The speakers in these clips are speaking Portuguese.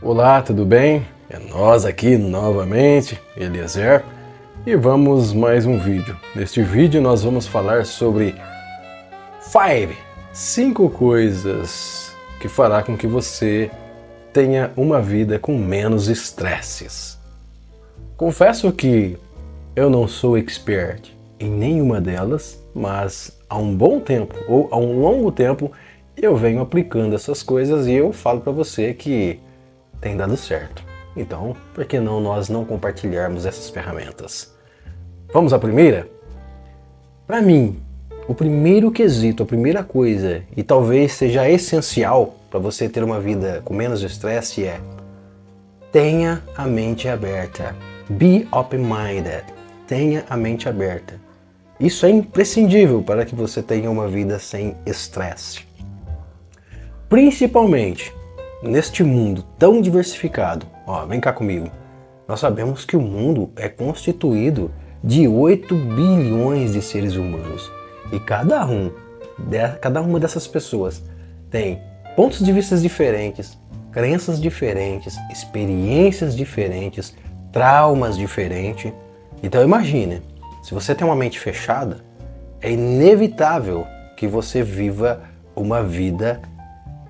Olá, tudo bem? É nós aqui novamente, Eliezer, e vamos mais um vídeo. Neste vídeo nós vamos falar sobre 5 coisas que fará com que você tenha uma vida com menos estresses. Confesso que eu não sou expert em nenhuma delas, mas há um bom tempo ou há um longo tempo eu venho aplicando essas coisas e eu falo para você que tem dado certo. Então, por que não nós não compartilharmos essas ferramentas? Vamos à primeira? Para mim, o primeiro quesito, a primeira coisa, e talvez seja essencial para você ter uma vida com menos estresse é: tenha a mente aberta. Be open-minded. Tenha a mente aberta. Isso é imprescindível para que você tenha uma vida sem estresse. Principalmente neste mundo tão diversificado. Vem cá comigo. Nós sabemos que o mundo é constituído de 8 bilhões de seres humanos. E cada uma dessas pessoas tem pontos de vista diferentes, crenças diferentes, experiências diferentes, traumas diferentes. Então imagine, se você tem uma mente fechada, é inevitável que você viva uma vida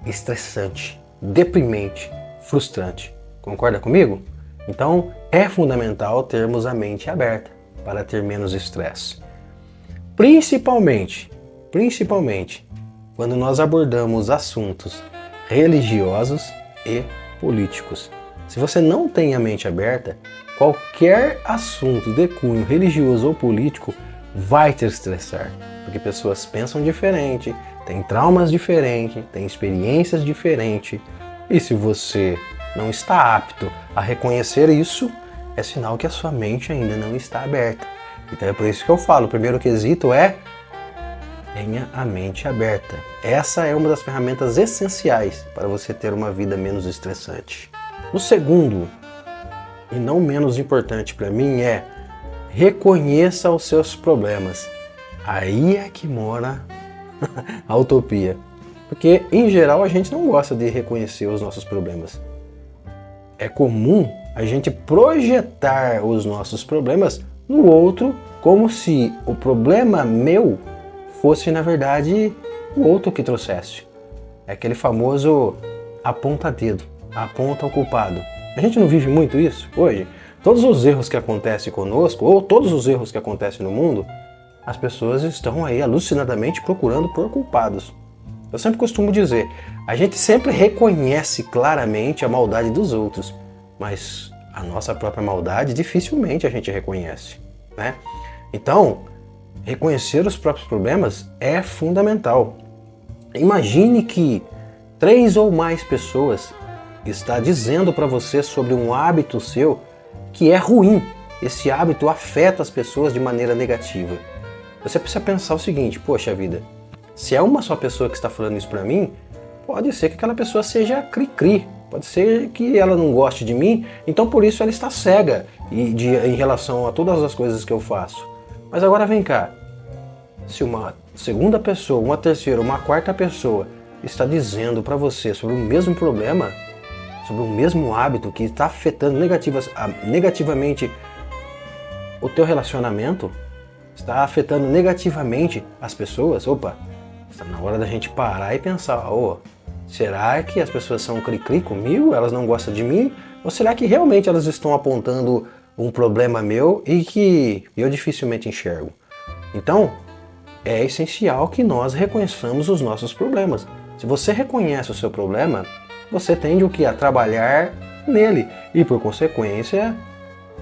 estressante, deprimente, frustrante. Concorda comigo? Então é fundamental termos a mente aberta para ter menos estresse. Principalmente quando nós abordamos assuntos religiosos e políticos. Se você não tem a mente aberta, qualquer assunto de cunho religioso ou político vai te estressar, porque pessoas pensam diferente, têm traumas diferentes, têm experiências diferentes, e se você não está apto a reconhecer isso, é sinal que a sua mente ainda não está aberta. Então é por isso que eu falo, o primeiro quesito é: tenha a mente aberta. Essa é uma das ferramentas essenciais para você ter uma vida menos estressante. O segundo, e não menos importante para mim, é: reconheça os seus problemas. Aí é que mora a utopia. Porque, em geral, a gente não gosta de reconhecer os nossos problemas. É comum a gente projetar os nossos problemas no outro como se o problema meu fosse, na verdade, o outro que trouxesse. É aquele famoso aponta-dedo, aponta o culpado. A gente não vive muito isso hoje? Todos os erros que acontecem conosco, ou todos os erros que acontecem no mundo, as pessoas estão aí alucinadamente procurando por culpados. Eu sempre costumo dizer, a gente sempre reconhece claramente a maldade dos outros, mas a nossa própria maldade dificilmente a gente reconhece, né? Então, reconhecer os próprios problemas é fundamental. Imagine que 3 ou mais pessoas estão dizendo para você sobre um hábito seu que é ruim. Esse hábito afeta as pessoas de maneira negativa. Você precisa pensar o seguinte: poxa vida, se é uma só pessoa que está falando isso para mim, pode ser que aquela pessoa seja cri-cri, pode ser que ela não goste de mim, então por isso ela está cega em relação a todas as coisas que eu faço. Mas agora vem cá, se uma segunda pessoa, uma terceira, uma quarta pessoa está dizendo para você sobre o mesmo problema, sobre o mesmo hábito que está afetando negativamente o teu relacionamento, está afetando negativamente as pessoas, está na hora da gente parar e pensar: será que as pessoas são cri-cri comigo? Elas não gostam de mim? Ou será que realmente elas estão apontando um problema meu e que eu dificilmente enxergo? Então, é essencial que nós reconheçamos os nossos problemas. Se você reconhece o seu problema, você tende a trabalhar nele e, por consequência,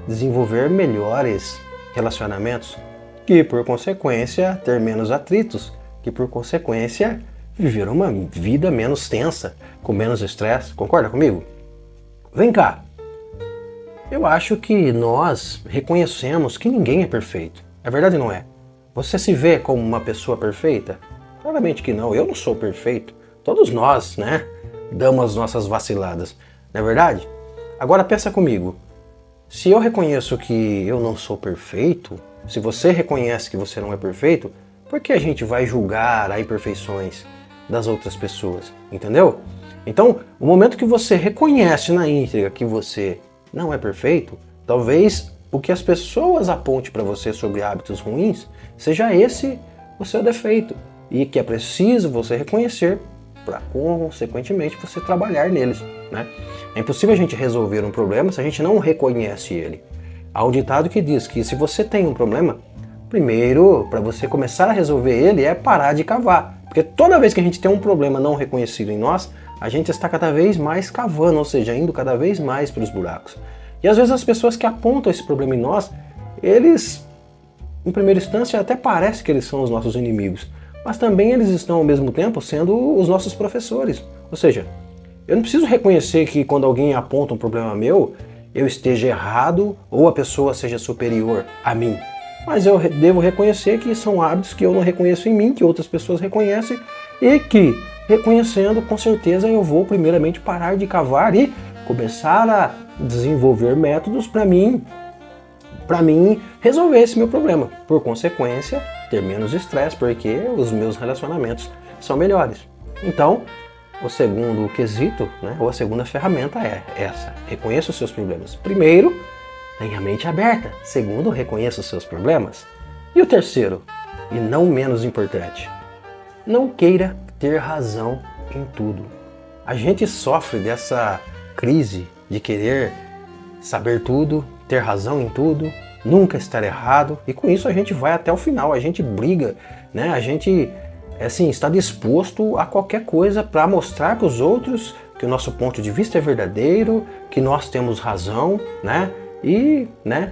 desenvolver melhores relacionamentos, que, por consequência, ter menos atritos, que, por consequência, viver uma vida menos tensa, com menos estresse. Concorda comigo? Vem cá. Eu acho que nós reconhecemos que ninguém é perfeito. É verdade ou não é? Você se vê como uma pessoa perfeita? Claramente que não. Eu não sou perfeito. Todos nós, né, damos as nossas vaciladas. Não é verdade? Agora pensa comigo. Se eu reconheço que eu não sou perfeito, se você reconhece que você não é perfeito, por que a gente vai julgar as imperfeições das outras pessoas? Entendeu? Então, o momento que você reconhece na íntegra que você não é perfeito, talvez o que as pessoas apontem para você sobre hábitos ruins seja esse o seu defeito e que é preciso você reconhecer para, consequentemente, você trabalhar neles, né? É impossível a gente resolver um problema se a gente não reconhece ele. Há um ditado que diz que se você tem um problema, primeiro, para você começar a resolver ele, é parar de cavar. Porque toda vez que a gente tem um problema não reconhecido em nós, a gente está cada vez mais cavando, ou seja, indo cada vez mais para os buracos. E às vezes as pessoas que apontam esse problema em nós, eles, em primeira instância, até parece que eles são os nossos inimigos, mas também eles estão ao mesmo tempo sendo os nossos professores. Ou seja, eu não preciso reconhecer que quando alguém aponta um problema meu, eu esteja errado ou a pessoa seja superior a mim. Mas eu devo reconhecer que são hábitos que eu não reconheço em mim, que outras pessoas reconhecem e que, reconhecendo, com certeza eu vou primeiramente parar de cavar e começar a desenvolver métodos para mim resolver esse meu problema. Por consequência, ter menos estresse, porque os meus relacionamentos são melhores. Então, o segundo quesito, né, ou a segunda ferramenta é essa. Reconheça os seus problemas. Primeiro, tenha a mente aberta. Segundo, reconheça os seus problemas. E o terceiro, e não menos importante, não queira ter razão em tudo. A gente sofre dessa crise de querer saber tudo, ter razão em tudo, nunca estar errado, e com isso a gente vai até o final, a gente briga, né? A gente assim, está disposto a qualquer coisa para mostrar para os outros que o nosso ponto de vista é verdadeiro, que nós temos razão, né? E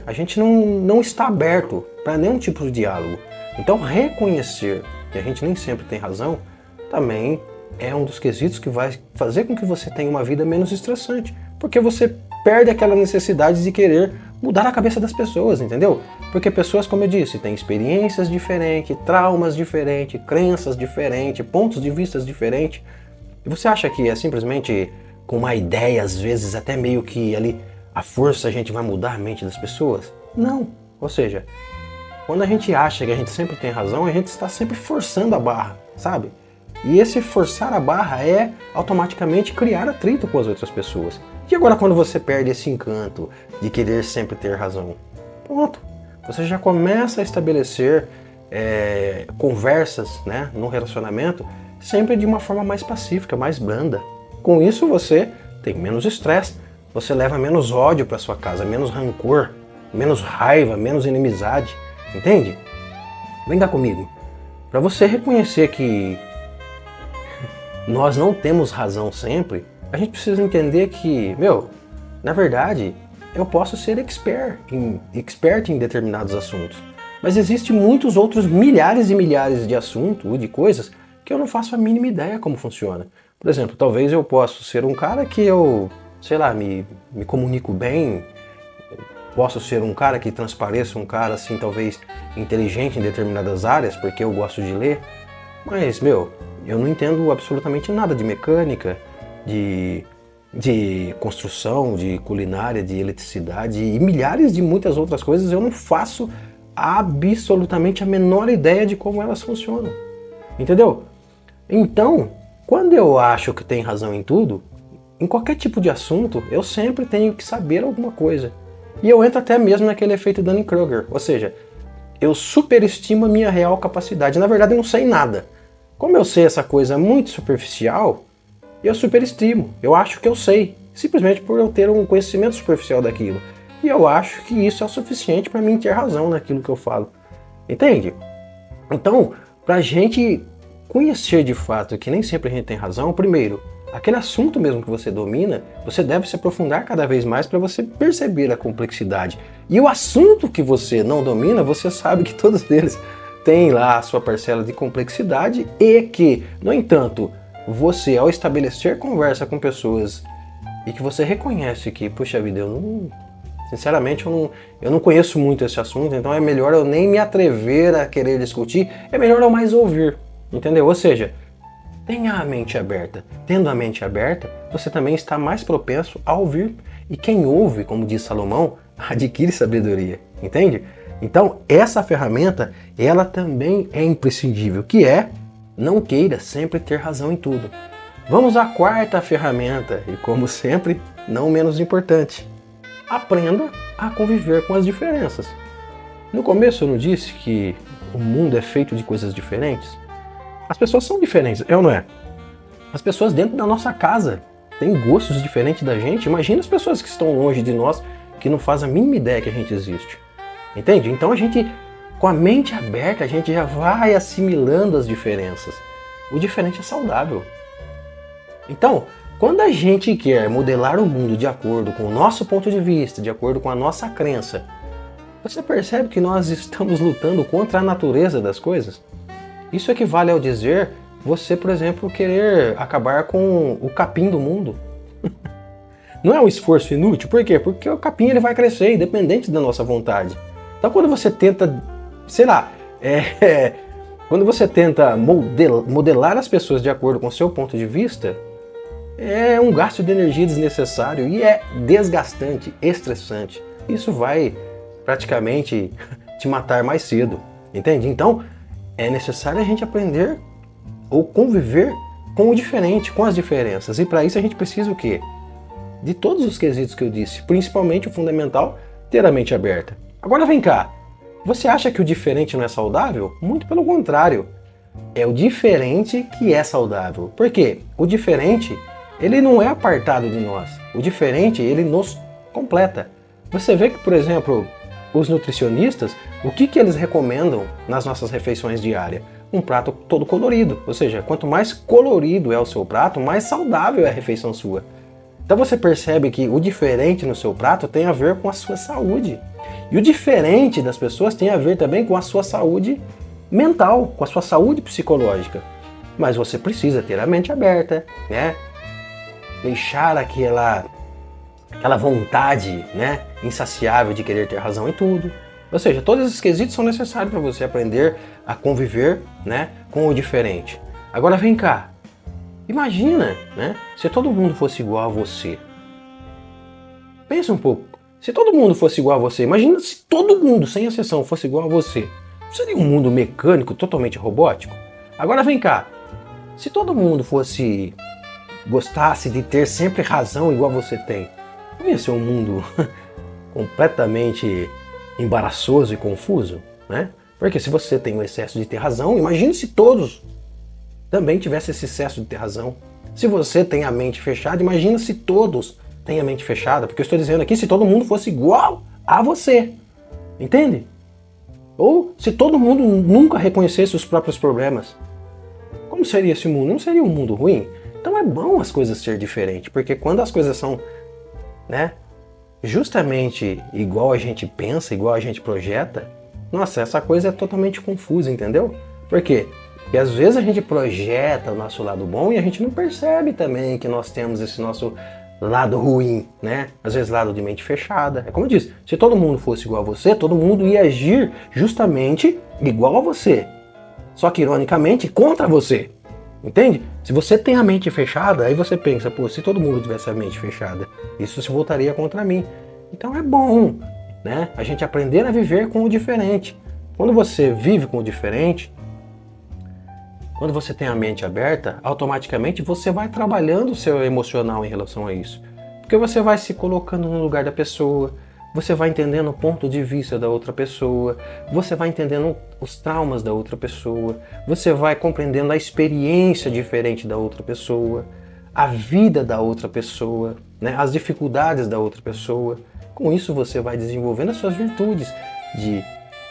a gente não está aberto para nenhum tipo de diálogo. Então reconhecer que a gente nem sempre tem razão também é um dos quesitos que vai fazer com que você tenha uma vida menos estressante, porque você perde aquela necessidade de querer mudar a cabeça das pessoas, entendeu? Porque pessoas, como eu disse, têm experiências diferentes, traumas diferentes, crenças diferentes, pontos de vista diferentes. E você acha que é simplesmente com uma ideia, às vezes até meio que ali a força a gente vai mudar a mente das pessoas? Não. Ou seja, quando a gente acha que a gente sempre tem razão, a gente está sempre forçando a barra, sabe? E esse forçar a barra é automaticamente criar atrito com as outras pessoas. E agora quando você perde esse encanto de querer sempre ter razão? Pronto. Você já começa a estabelecer conversas, né, no relacionamento sempre de uma forma mais pacífica, mais branda. Com isso você tem menos estresse, você leva menos ódio para sua casa, menos rancor, menos raiva, menos inimizade. Entende? Vem cá comigo. Para você reconhecer que nós não temos razão sempre, a gente precisa entender que, na verdade, eu posso ser expert em determinados assuntos. Mas existem muitos outros milhares e milhares de assuntos, de coisas, que eu não faço a mínima ideia como funciona. Por exemplo, talvez eu possa ser um cara que eu, me comunico bem, posso ser um cara que transpareça, um cara assim, talvez inteligente em determinadas áreas, porque eu gosto de ler, mas, eu não entendo absolutamente nada de mecânica, de construção, de culinária, de eletricidade e milhares de muitas outras coisas. Eu não faço absolutamente a menor ideia de como elas funcionam. Entendeu? Então, quando eu acho que tem razão em tudo, em qualquer tipo de assunto, eu sempre tenho que saber alguma coisa. E eu entro até mesmo naquele efeito Dunning-Kruger, ou seja, eu superestimo a minha real capacidade. Na verdade, eu não sei nada. Como eu sei essa coisa muito superficial, eu superestimo. Eu acho que eu sei, simplesmente por eu ter um conhecimento superficial daquilo. E eu acho que isso é o suficiente para mim ter razão naquilo que eu falo. Entende? Então, para a gente conhecer de fato que nem sempre a gente tem razão, primeiro, aquele assunto mesmo que você domina, você deve se aprofundar cada vez mais para você perceber a complexidade. E o assunto que você não domina, você sabe que todos eles têm lá a sua parcela de complexidade e que, no entanto, você, ao estabelecer conversa com pessoas e que você reconhece que, puxa vida, sinceramente, eu não conheço muito esse assunto, então é melhor eu nem me atrever a querer discutir, é melhor eu mais ouvir, entendeu? Ou seja, tenha a mente aberta. Tendo a mente aberta, você também está mais propenso a ouvir. E quem ouve, como diz Salomão, adquire sabedoria, entende? Então, essa ferramenta, ela também é imprescindível, que é não queira sempre ter razão em tudo. Vamos à quarta ferramenta e, como sempre, não menos importante. Aprenda a conviver com as diferenças. No começo eu não disse que o mundo é feito de coisas diferentes? As pessoas são diferentes, é ou não é? As pessoas dentro da nossa casa têm gostos diferentes da gente. Imagina as pessoas que estão longe de nós, que não fazem a mínima ideia que a gente existe. Entende? Então a gente, com a mente aberta, a gente já vai assimilando as diferenças. O diferente é saudável. Então, quando a gente quer modelar o mundo de acordo com o nosso ponto de vista, de acordo com a nossa crença, você percebe que nós estamos lutando contra a natureza das coisas? Isso equivale ao dizer você, por exemplo, querer acabar com o capim do mundo. Não é um esforço inútil? Por quê? Porque o capim ele vai crescer, independente da nossa vontade. Então quando você tenta, sei lá, quando você tenta modelar as pessoas de acordo com o seu ponto de vista, é um gasto de energia desnecessário e é desgastante, estressante. Isso vai praticamente te matar mais cedo, entende? Então, é necessário a gente aprender ou conviver com o diferente, com as diferenças. E para isso a gente precisa o quê? De todos os quesitos que eu disse, principalmente o fundamental, ter a mente aberta. Agora vem cá, você acha que o diferente não é saudável? Muito pelo contrário, é o diferente que é saudável. Por quê? O diferente, ele não é apartado de nós. O diferente, ele nos completa. Você vê que, por exemplo, os nutricionistas, o que eles recomendam nas nossas refeições diárias? Um prato todo colorido. Ou seja, quanto mais colorido é o seu prato, mais saudável é a refeição sua. Então você percebe que o diferente no seu prato tem a ver com a sua saúde. E o diferente das pessoas tem a ver também com a sua saúde mental, com a sua saúde psicológica. Mas você precisa ter a mente aberta, né? Deixar aquela vontade, né, insaciável de querer ter razão em tudo. Ou seja, todos esses quesitos são necessários para você aprender a conviver, né, com o diferente. Agora vem cá, imagina, né, se todo mundo fosse igual a você. Pensa um pouco, se todo mundo fosse igual a você, imagina se todo mundo, sem exceção, fosse igual a você. Seria um mundo mecânico, totalmente robótico? Agora vem cá, se todo mundo gostasse de ter sempre razão igual você tem, não ia ser um mundo completamente embaraçoso e confuso, né? Porque se você tem o excesso de ter razão, imagine se todos também tivessem esse excesso de ter razão. Se você tem a mente fechada, imagina se todos têm a mente fechada. Porque eu estou dizendo aqui, se todo mundo fosse igual a você, entende? Ou se todo mundo nunca reconhecesse os próprios problemas. Como seria esse mundo? Não seria um mundo ruim? Então é bom as coisas ser diferentes, porque quando as coisas são, né, justamente igual a gente pensa, igual a gente projeta, nossa, essa coisa é totalmente confusa, entendeu? Por quê? Porque às vezes a gente projeta o nosso lado bom e a gente não percebe também que nós temos esse nosso lado ruim, né? Às vezes lado de mente fechada. É como eu disse, se todo mundo fosse igual a você, todo mundo ia agir justamente igual a você. Só que ironicamente contra você. Entende? Se você tem a mente fechada, aí você pensa, pô, se todo mundo tivesse a mente fechada, isso se voltaria contra mim. Então é bom, né, a gente aprender a viver com o diferente. Quando você vive com o diferente, quando você tem a mente aberta, automaticamente você vai trabalhando o seu emocional em relação a isso. Porque você vai se colocando no lugar da pessoa, você vai entendendo o ponto de vista da outra pessoa, você vai entendendo os traumas da outra pessoa, você vai compreendendo a experiência diferente da outra pessoa, a vida da outra pessoa, né, as dificuldades da outra pessoa. Com isso você vai desenvolvendo as suas virtudes de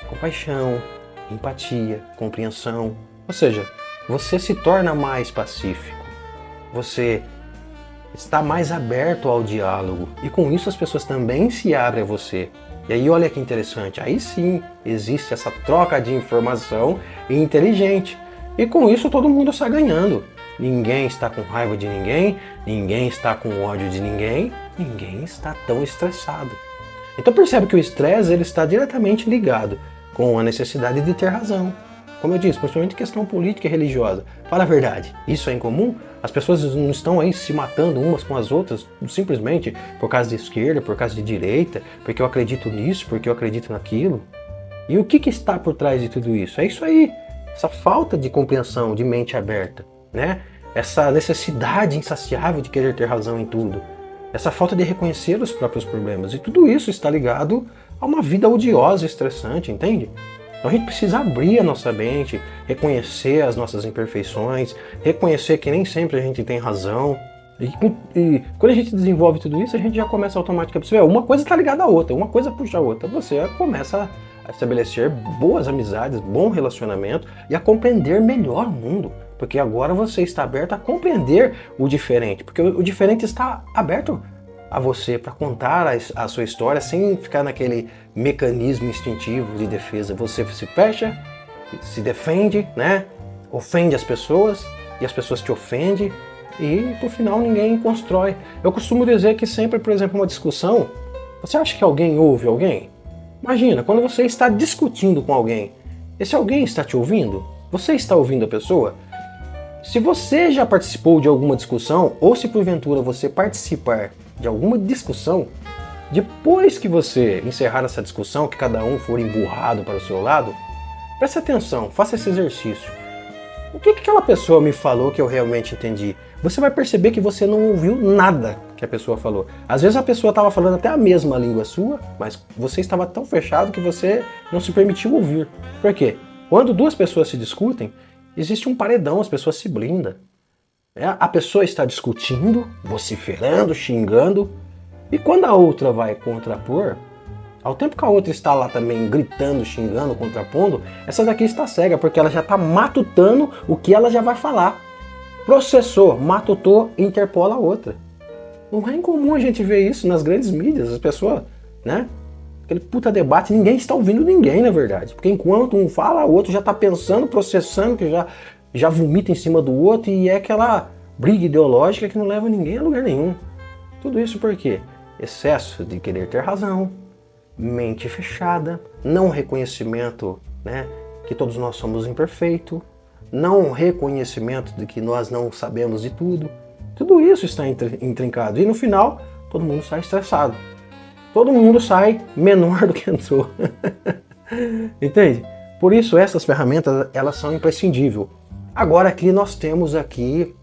compaixão, empatia, compreensão. Ou seja, você se torna mais pacífico, você está mais aberto ao diálogo e com isso as pessoas também se abrem a você. E aí olha que interessante, aí sim existe essa troca de informação inteligente e com isso todo mundo está ganhando. Ninguém está com raiva de ninguém, ninguém está com ódio de ninguém, ninguém está tão estressado. Então percebe que o estresse ele está diretamente ligado com a necessidade de ter razão. Como eu disse, principalmente questão política e religiosa. Fala a verdade, isso é incomum? As pessoas não estão aí se matando umas com as outras simplesmente por causa de esquerda, por causa de direita, porque eu acredito nisso, porque eu acredito naquilo. E o que está por trás de tudo isso? É isso aí, essa falta de compreensão, de mente aberta, né? essa necessidade insaciável de querer ter razão em tudo, essa falta de reconhecer os próprios problemas. E tudo isso está ligado a uma vida odiosa e estressante, entende? Então a gente precisa abrir a nossa mente, reconhecer as nossas imperfeições, reconhecer que nem sempre a gente tem razão. E quando a gente desenvolve tudo isso, a gente já começa automaticamente. Uma coisa está ligada à outra, uma coisa puxa a outra. Você começa a estabelecer boas amizades, bom relacionamento e a compreender melhor o mundo. Porque agora você está aberto a compreender o diferente. Porque o diferente está aberto a você para contar a sua história sem ficar naquele mecanismo instintivo de defesa. Você se fecha, se defende, né? Ofende as pessoas e as pessoas te ofendem e no final ninguém constrói. Eu costumo dizer que sempre, por exemplo, uma discussão, você acha que alguém ouve alguém? Imagina, quando você está discutindo com alguém, esse alguém está te ouvindo? Você está ouvindo a pessoa? Se você já participou de alguma discussão, ou se porventura você participar de alguma discussão, depois que você encerrar essa discussão, que cada um for emburrado para o seu lado, preste atenção, faça esse exercício. O que aquela pessoa me falou que eu realmente entendi? Você vai perceber que você não ouviu nada que a pessoa falou. Às vezes a pessoa estava falando até a mesma língua sua, mas você estava tão fechado que você não se permitiu ouvir. Por quê? Quando duas pessoas se discutem, existe um paredão, as pessoas se blindam. A pessoa está discutindo, vociferando, xingando, e quando a outra vai contrapor, ao tempo que a outra está lá também gritando, xingando, contrapondo, essa daqui está cega, porque ela já está matutando o que ela já vai falar. Processou, matutou, interpola a outra. Não é incomum a gente ver isso nas grandes mídias, as pessoas, né? Aquele puta debate, ninguém está ouvindo ninguém, na verdade. Porque enquanto um fala, o outro já está pensando, processando, que já vomita em cima do outro, e é aquela briga ideológica que não leva ninguém a lugar nenhum. Tudo isso por quê? Excesso de querer ter razão, mente fechada, não reconhecimento, né, que todos nós somos imperfeitos, não reconhecimento de que nós não sabemos de tudo. Tudo isso está intrincado. E no final, todo mundo sai estressado. Todo mundo sai menor do que entrou. Entende? Por isso essas ferramentas, elas são imprescindíveis. Agora aqui nós temos aqui,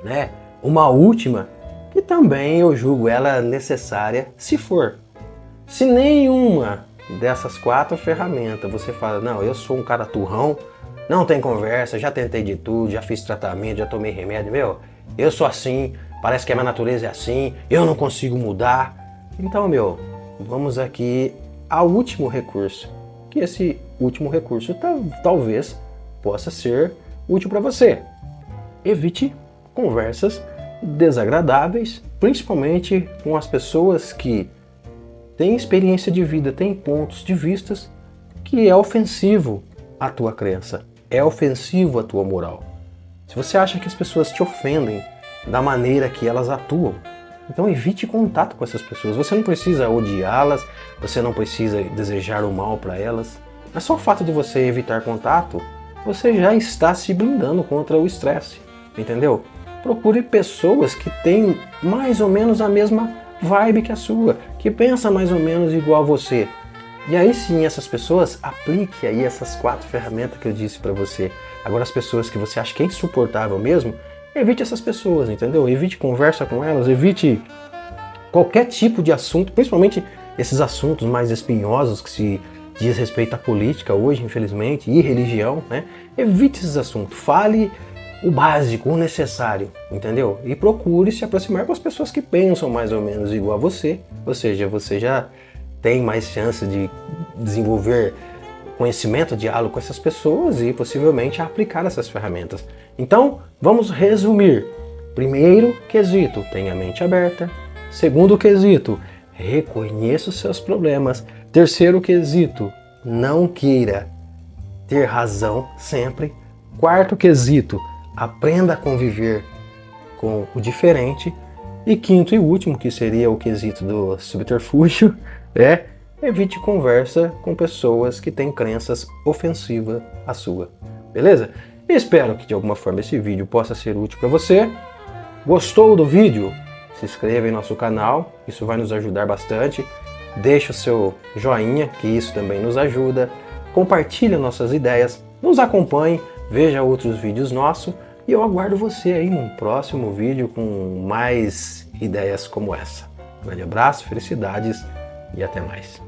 né, uma última que também eu julgo ela necessária se for. Se nenhuma dessas 4 ferramentas você fala, não, eu sou um cara turrão, não tem conversa, já tentei de tudo, já fiz tratamento, já tomei remédio, meu, eu sou assim, parece que a minha natureza é assim, eu não consigo mudar. Então, vamos aqui ao último recurso, que esse último recurso talvez possa ser útil para você. Evite conversas desagradáveis, principalmente com as pessoas que têm experiência de vida, têm pontos de vistas que é ofensivo à tua crença, é ofensivo à tua moral. Se você acha que as pessoas te ofendem da maneira que elas atuam, então evite contato com essas pessoas. Você não precisa odiá-las, você não precisa desejar o mal para elas. Mas só o fato de você evitar contato, você já está se blindando contra o estresse, entendeu? Procure pessoas que têm mais ou menos a mesma vibe que a sua, que pensa mais ou menos igual a você. E aí sim, essas pessoas, aplique aí essas 4 ferramentas que eu disse para você. Agora as pessoas que você acha que é insuportável mesmo, evite essas pessoas, entendeu? Evite conversa com elas, evite qualquer tipo de assunto, principalmente esses assuntos mais espinhosos que se diz respeito à política hoje, infelizmente, e religião, né? Evite esses assuntos, fale o básico, o necessário, entendeu? E procure se aproximar com as pessoas que pensam mais ou menos igual a você, ou seja, você já tem mais chance de desenvolver conhecimento, diálogo com essas pessoas e possivelmente aplicar essas ferramentas. Então, vamos resumir. Primeiro quesito, tenha a mente aberta. Segundo quesito, reconheça os seus problemas. Terceiro quesito, não queira ter razão sempre. Quarto quesito, aprenda a conviver com o diferente. E quinto e último, que seria o quesito do subterfúgio, evite conversa com pessoas que têm crenças ofensivas à sua. Beleza? Espero que de alguma forma esse vídeo possa ser útil para você. Gostou do vídeo? Se inscreva em nosso canal, isso vai nos ajudar bastante. Deixe o seu joinha, que isso também nos ajuda. Compartilhe nossas ideias, nos acompanhe, veja outros vídeos nossos E eu aguardo você aí num próximo vídeo com mais ideias como essa. Um grande abraço, felicidades e até mais.